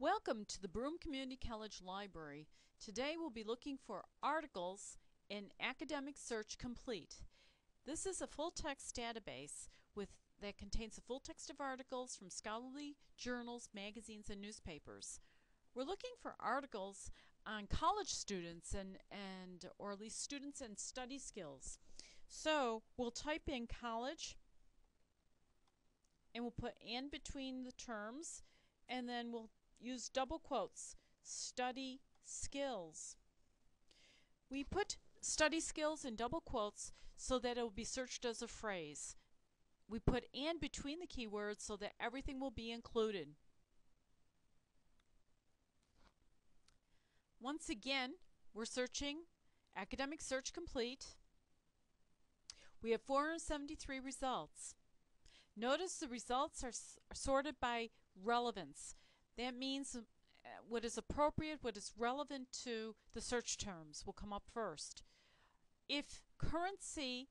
Welcome to the Broome Community College Library. Today we'll be looking for articles in Academic Search Complete. This is a full-text database that contains a full text of articles from scholarly journals, magazines, and newspapers. We're looking for articles on college students or at least students and study skills. So we'll type in college and we'll put "and" between the terms, and then we'll use double quotes, study skills. We put study skills in double quotes so that it will be searched as a phrase. We put "and" between the keywords so that everything will be included. Once again, we're searching Academic Search Complete. We have 473 results. Notice the results are sorted by relevance. That means what is appropriate, what is relevant to the search terms will come up first. If currency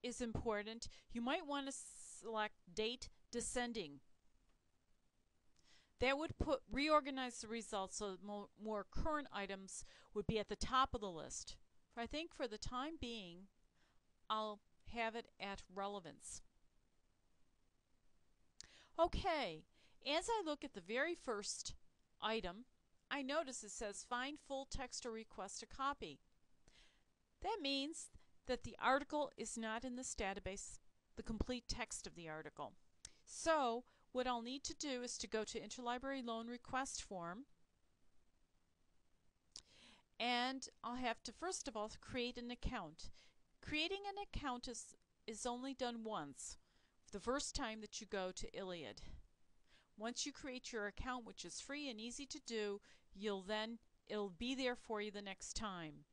is important, you might want to select date descending. That would reorganize the results so that more current items would be at the top of the list. I think for the time being, I'll have it at relevance. Okay, as I look at the very first item, I notice it says find full text or request a copy. That means that the article is not in this database, the complete text of the article. So what I'll need to do is to go to Interlibrary Loan Request Form, and I'll have to first of all create an account. Creating an account is only done once, the first time that you go to ILLiad. Once you create your account, which is free and easy to do, it'll be there for you the next time.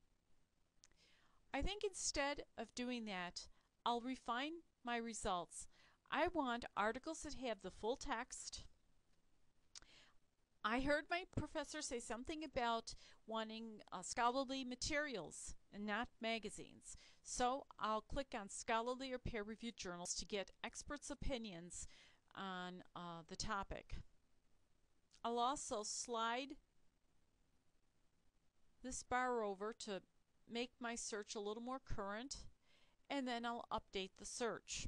I think instead of doing that, I'll refine my results. I want articles that have the full text. I heard my professor say something about wanting scholarly materials and not magazines. So I'll click on scholarly or peer-reviewed journals to get experts' opinions on the topic. I'll also slide this bar over to make my search a little more current, and then I'll update the search.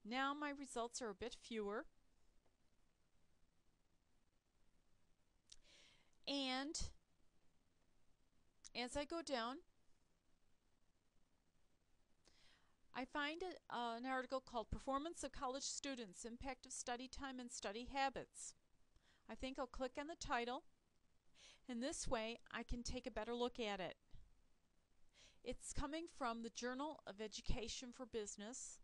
Now my results are a bit fewer, and as I go down, I find an article called Performance of College Students, Impact of Study Time and Study Habits. I think I'll click on the title, and this way I can take a better look at it. It's coming from the Journal of Education for Business.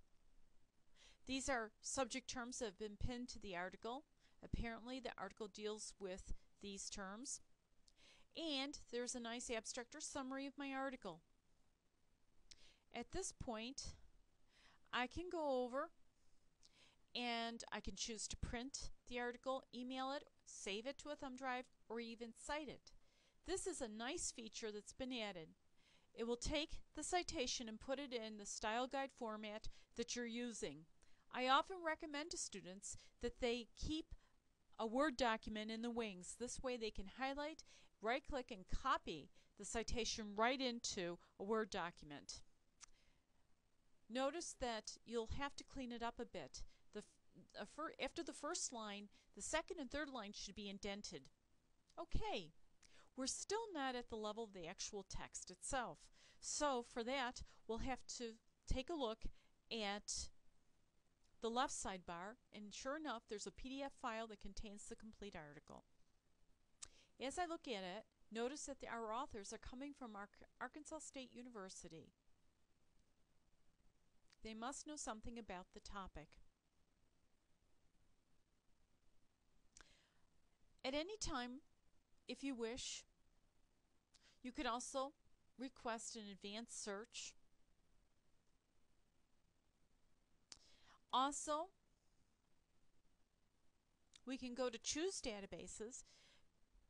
These are subject terms that have been pinned to the article. Apparently the article deals with these terms. And there's a nice abstract or summary of my article. At this point, I can go over and I can choose to print the article, email it, save it to a thumb drive, or even cite it. This is a nice feature that's been added. It will take the citation and put it in the style guide format that you're using. I often recommend to students that they keep a Word document in the wings. This way they can highlight, right-click, and copy the citation right into a Word document. Notice that you'll have to clean it up a bit. After the first line, the second and third line should be indented. Okay, we're still not at the level of the actual text itself. So for that, we'll have to take a look at the left sidebar, and sure enough, there's a PDF file that contains the complete article. As I look at it, notice that our authors are coming from Arkansas State University. They must know something about the topic. At any time, if you wish, you could also request an advanced search. Also, we can go to Choose Databases.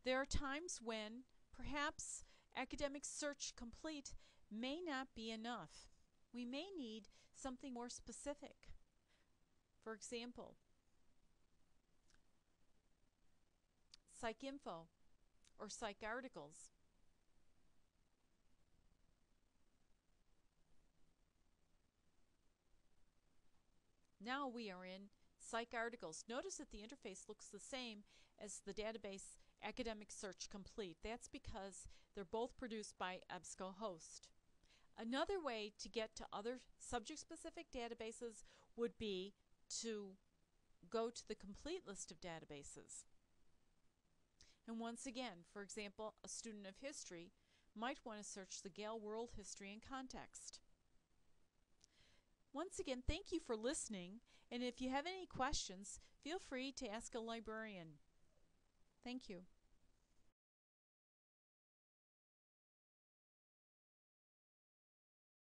There are times when perhaps Academic Search Complete may not be enough. We may need something more specific. For example, PsycInfo, or PsycArticles. Now we are in PsycArticles. Notice that the interface looks the same as the database Academic Search Complete. That's because they're both produced by EBSCOhost. Another way to get to other subject-specific databases would be to go to the complete list of databases. And once again, for example, a student of history might want to search the Gale World History and Context. Once again, thank you for listening, and if you have any questions, feel free to ask a librarian. Thank you.